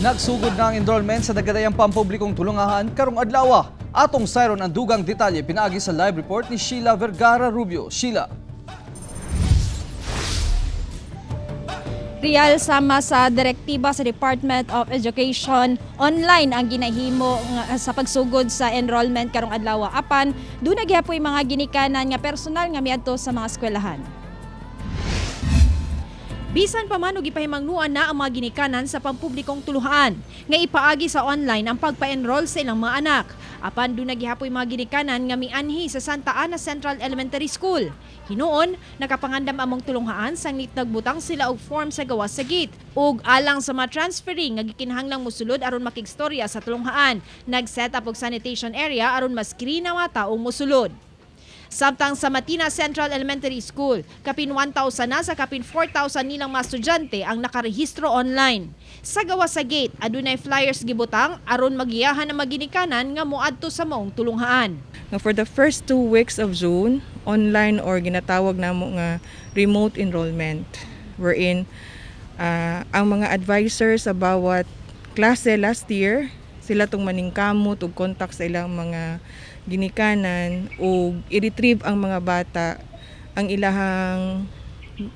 Nagsugod na ang enrollment sa dagadayang pampublikong tulungahan karong adlaw. Atong sayron ang dugang detalye pinaagi sa live report ni Sheila Vergara Rubio. Sheila. Real, sama sa direktiba sa Department of Education, online ang ginahimo sa pagsugod sa enrollment karong adlaw. Apan, doon nagyapoy mga ginikanan nga personal nga miadto sa mga eskwelahan. Bisan pa man og ipahimangnuan na ang mga ginikanan sa pampublikong tuluhan nga ipaagi sa online ang pagpa-enroll sa ilang mga anak. Apan doon nagyapoy mga ginikanan nga mianhi sa Santa Ana Central Elementary School. Hinuon, nakapangandam among tulunghaan sanglit nagbutang sila og form sa gawas sa gate ug alang sa mga transferring nga gikinahanglang mosulod aron makigstorya sa tulunghaan. Nag-set up og sanitation area aron maskrin ang mga taong mosulod. Samtang sa Matina Central Elementary School, kapin 1,000 na sa kapin 4,000 nilang mga estudyante ang nakarehistro online. Sa gawas sa gate, adunay flyers gibutang aron magiyahan ang maginikanan nga moadto sa maong tulunghaan. For the first 2 weeks of June, online or ginatawag namo nga remote enrollment wherein ang mga advisors sa bawat klase last year sila tong maningkamot ug contact sa ilang mga ginikanan o i-retrieve ang mga bata ang ilahang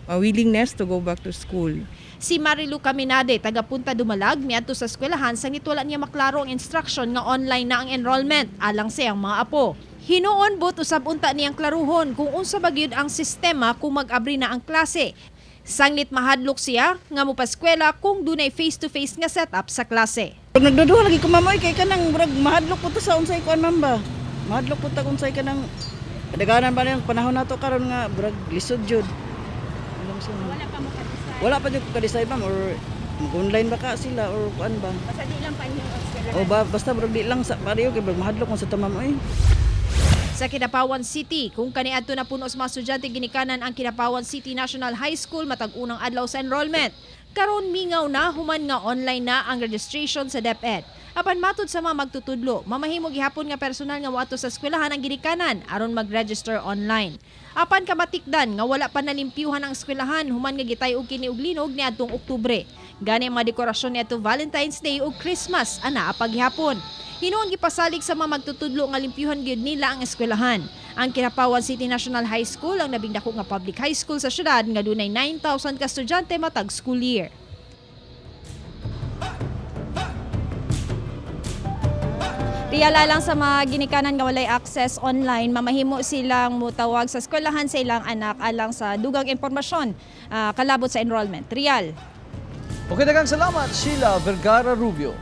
willingness to go back to school. Si Marilu Caminade, taga Punta Dumalag, miadto sa eskwelahan sanglit wala niya maklaro ang instruction nga online na ang enrollment alang sa iyang mga apo. Hinuon but usab unta niyang klaruhon kung unsa ba gyud ang sistema kung mag-abri na ang klase. Sanglit mahadlok siya nga mopaskwela kung dunay face-to-face nga setup sa klase. Pag nagduduha lagi ko mamoy kay kanang murag mahadlok po to sa unsay kuan mamba. Mahadlok po ta kung unsay kanang kadaganan ba nang panahon nato karon nga murag lisod jud. Wala pa mo kadisay. Wala pa jud ko kadisay ma'am or mag-online ba ka sila or kuan ba? Basta di lang pa niyo O ba basta murag di lang sa pareho kay murag mahadlok kung sa tamamoy. Sa Kidapawan City, kung kaniadto na puno sa mga estudyante ginikanan ang Kidapawan City National High School matag unang adlaw sa enrollment. Karon mingaw na human nga online na ang registration sa DepEd. Apan matud sa mga magtutudlo, mamahimog gihapon nga personal nga moadto sa eskwelahan ang ginikanan aron mag-register online. Apan kamatikdan nga wala pa nalimpyuhan ang eskwelahan human nga gitay-og kini og linog niadtong Oktubre. Gani ang mga dekorasyon niadto Valentine's Day ug Christmas ana paghihapon. Hinuon gipasalig sa mga magtutudlo nga limpyuhan gyud nila ang eskwelahan. Ang Kidapawan City National High School ang labing dako nga public high school sa syudad nga dunay 9,000 ka estudyante matag school year. Riyala lang sa mga ginikanan nga walay access online, mamahimo silang mutawag sa eskwelahan sa ilang anak alang sa dugang impormasyon kalabot sa enrollment. Real. Okay, daghang salamat Sheila Vergara Rubio.